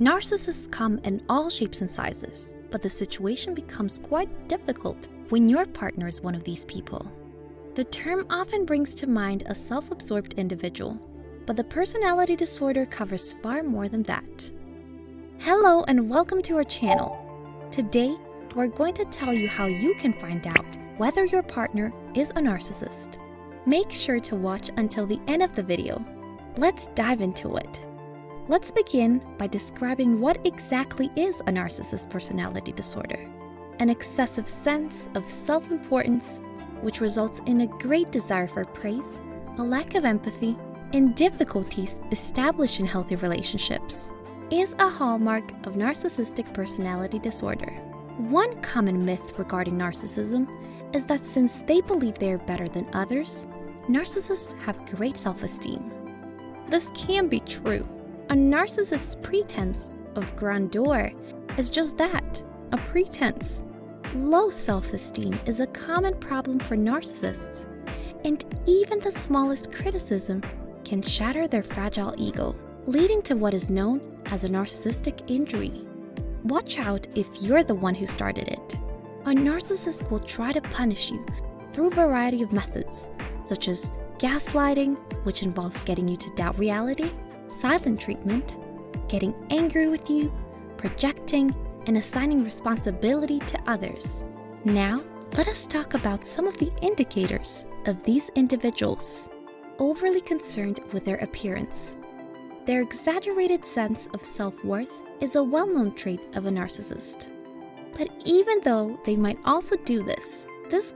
Narcissists come in all shapes and sizes, but the situation becomes quite difficult when your partner is one of these people. The term often brings to mind a self-absorbed individual, but the personality disorder covers far more than that. Hello and welcome to our channel. Today, we're going to tell you how you can find out whether your partner is a narcissist. Make sure to watch until the end of the video. Let's dive into it. Let's begin by describing what exactly is a narcissist personality disorder. An excessive sense of self-importance, which results in a great desire for praise, a lack of empathy, and difficulties establishing healthy relationships, is a hallmark of narcissistic personality disorder. One common myth regarding narcissism is that since they believe they are better than others, narcissists have great self-esteem. This can be true. A narcissist's pretense of grandeur is just that, a pretense. Low self-esteem is a common problem for narcissists, and even the smallest criticism can shatter their fragile ego, leading to what is known as a narcissistic injury. Watch out if you're the one who started it. A narcissist will try to punish you through a variety of methods, such as gaslighting, which involves getting you to doubt reality, silent treatment, getting angry with you, projecting, and assigning responsibility to others. Now, let us talk about some of the indicators of these individuals. Overly concerned with their appearance. Their exaggerated sense of self-worth is a well-known trait of a narcissist. But even though they might also do this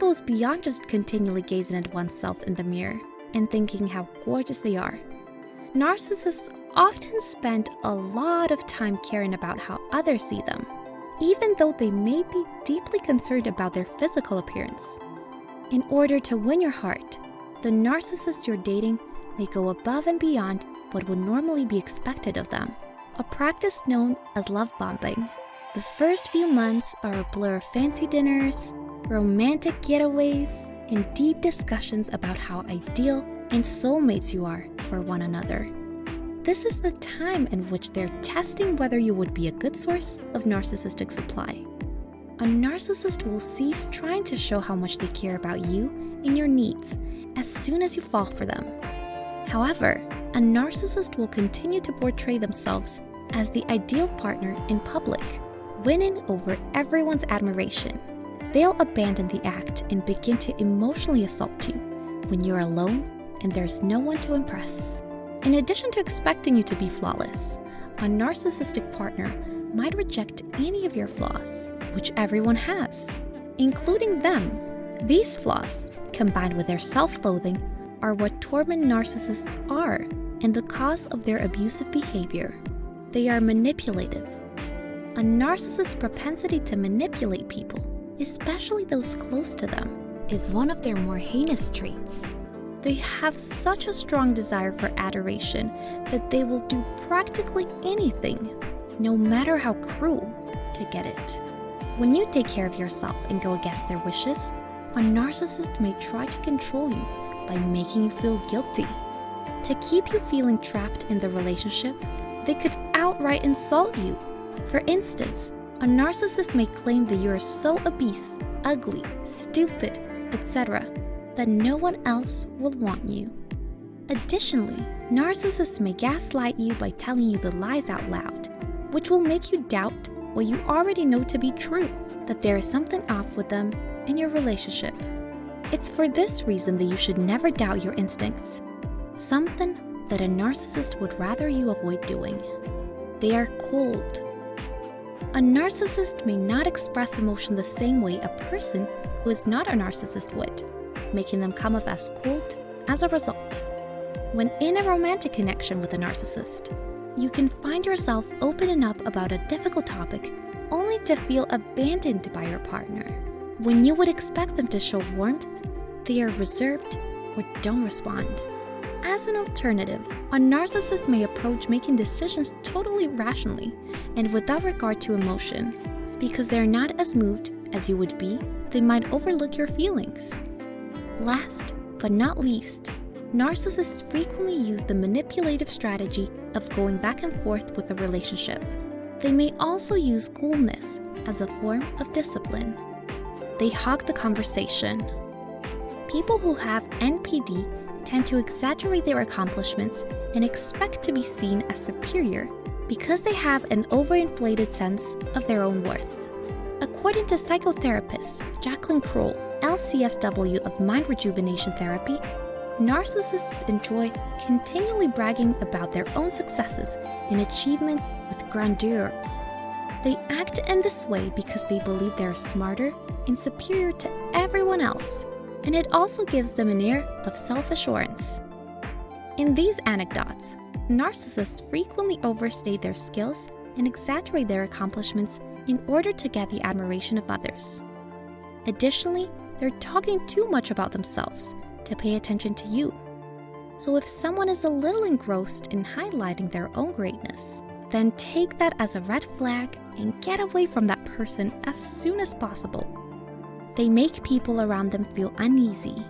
goes beyond just continually gazing at oneself in the mirror and thinking how gorgeous they are. Narcissists often spend a lot of time caring about how others see them, even though they may be deeply concerned about their physical appearance. In order to win your heart, the narcissist you're dating may go above and beyond what would normally be expected of them, a practice known as love bombing. The first few months are a blur of fancy dinners, romantic getaways, and deep discussions about how ideal and soulmates you are for one another. This is the time in which they're testing whether you would be a good source of narcissistic supply. A narcissist will cease trying to show how much they care about you and your needs as soon as you fall for them. However, a narcissist will continue to portray themselves as the ideal partner in public, winning over everyone's admiration. They'll abandon the act and begin to emotionally assault you when you're alone and there's no one to impress. In addition to expecting you to be flawless, a narcissistic partner might reject any of your flaws, which everyone has, including them. These flaws, combined with their self-loathing, are what torment narcissists are and the cause of their abusive behavior. They are manipulative. A narcissist's propensity to manipulate people, especially those close to them, is one of their more heinous traits. They have such a strong desire for adoration that they will do practically anything, no matter how cruel, to get it. When you take care of yourself and go against their wishes, a narcissist may try to control you by making you feel guilty. To keep you feeling trapped in the relationship, they could outright insult you. For instance, a narcissist may claim that you are so obese, ugly, stupid, etc., that no one else will want you. Additionally, narcissists may gaslight you by telling you the lies out loud, which will make you doubt what you already know to be true, that there is something off with them in your relationship. It's for this reason that you should never doubt your instincts, something that a narcissist would rather you avoid doing. They are cold. A narcissist may not express emotion the same way a person who is not a narcissist would, making them come off as cold as a result. When in a romantic connection with a narcissist, you can find yourself opening up about a difficult topic only to feel abandoned by your partner. When you would expect them to show warmth, they are reserved or don't respond. As an alternative, a narcissist may approach making decisions totally rationally and without regard to emotion. Because they're not as moved as you would be, they might overlook your feelings. Last but not least, narcissists frequently use the manipulative strategy of going back and forth with a relationship. They may also use coolness as a form of discipline. They hog the conversation. People who have NPD tend to exaggerate their accomplishments and expect to be seen as superior because they have an overinflated sense of their own worth. According to psychotherapist Jacqueline Kroll, LCSW of Mind Rejuvenation Therapy, narcissists enjoy continually bragging about their own successes and achievements with grandeur. They act in this way because they believe they are smarter and superior to everyone else, and it also gives them an air of self-assurance. In these anecdotes, narcissists frequently overstate their skills and exaggerate their accomplishments in order to get the admiration of others. Additionally, they're talking too much about themselves to pay attention to you. So if someone is a little engrossed in highlighting their own greatness, then take that as a red flag and get away from that person as soon as possible. They make people around them feel uneasy.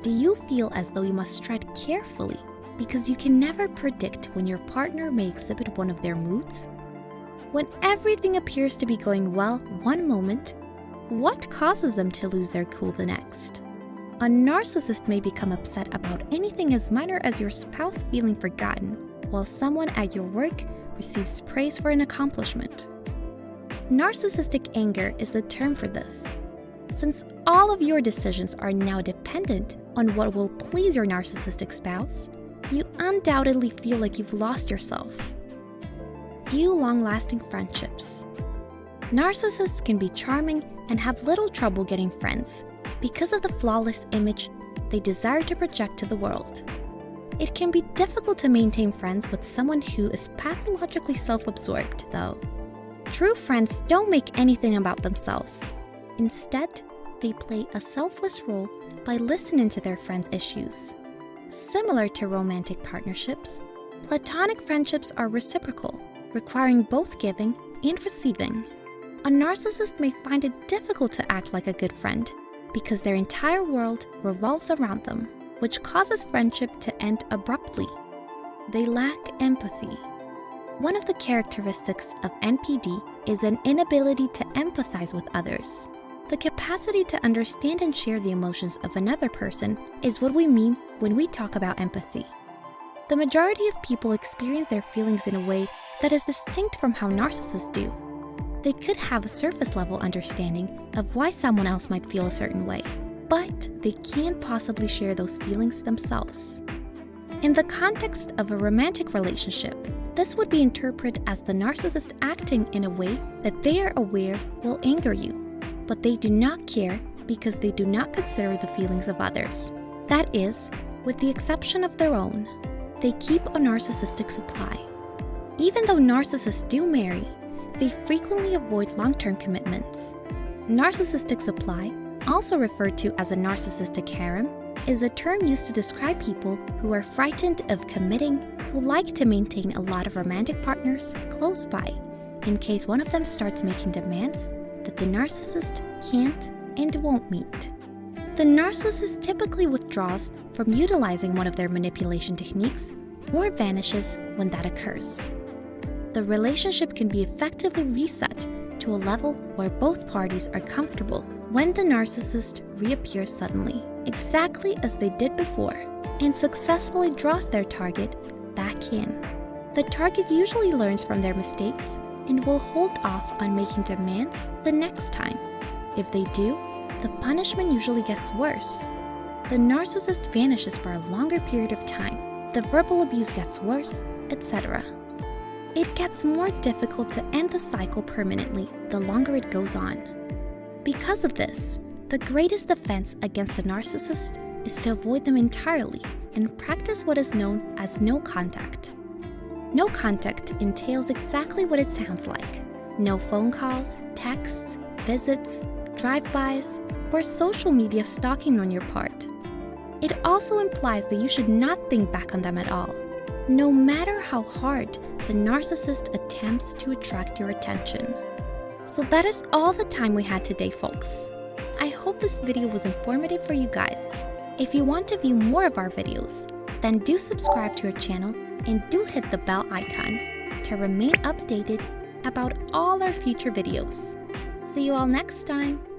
Do you feel as though you must tread carefully because you can never predict when your partner may exhibit one of their moods? When everything appears to be going well one moment, what causes them to lose their cool the next? A narcissist may become upset about anything as minor as your spouse feeling forgotten, while someone at your work receives praise for an accomplishment. Narcissistic anger is the term for this. Since all of your decisions are now dependent on what will please your narcissistic spouse, you undoubtedly feel like you've lost yourself. Few long-lasting friendships. Narcissists can be charming and have little trouble getting friends because of the flawless image they desire to project to the world. It can be difficult to maintain friends with someone who is pathologically self-absorbed, though. True friends don't make anything about themselves. Instead, they play a selfless role by listening to their friends' issues. Similar to romantic partnerships, platonic friendships are reciprocal, requiring both giving and receiving. A narcissist may find it difficult to act like a good friend because their entire world revolves around them, which causes friendship to end abruptly. They lack empathy. One of the characteristics of NPD is an inability to empathize with others. The capacity to understand and share the emotions of another person is what we mean when we talk about empathy. The majority of people experience their feelings in a way that is distinct from how narcissists do. They could have a surface-level understanding of why someone else might feel a certain way, but they can't possibly share those feelings themselves. In the context of a romantic relationship, this would be interpreted as the narcissist acting in a way that they are aware will anger you, but they do not care because they do not consider the feelings of others. That is, with the exception of their own. They keep a narcissistic supply. Even though narcissists do marry, they frequently avoid long-term commitments. Narcissistic supply, also referred to as a narcissistic harem, is a term used to describe people who are frightened of committing, who like to maintain a lot of romantic partners close by, in case one of them starts making demands that the narcissist can't and won't meet. The narcissist typically withdraws from utilizing one of their manipulation techniques or vanishes when that occurs. The relationship can be effectively reset to a level where both parties are comfortable when the narcissist reappears suddenly, exactly as they did before, and successfully draws their target back in. The target usually learns from their mistakes and will hold off on making demands the next time. If they do, the punishment usually gets worse. The narcissist vanishes for a longer period of time, the verbal abuse gets worse, etc. It gets more difficult to end the cycle permanently the longer it goes on. Because of this, the greatest defense against a narcissist is to avoid them entirely and practice what is known as no contact. No contact entails exactly what it sounds like. No phone calls, texts, visits, drive-bys, or social media stalking on your part. It also implies that you should not think back on them at all, no matter how hard the narcissist attempts to attract your attention. So that is all the time we had today, folks. I hope this video was informative for you guys. If you want to view more of our videos, then do subscribe to our channel and do hit the bell icon to remain updated about all our future videos. See you all next time!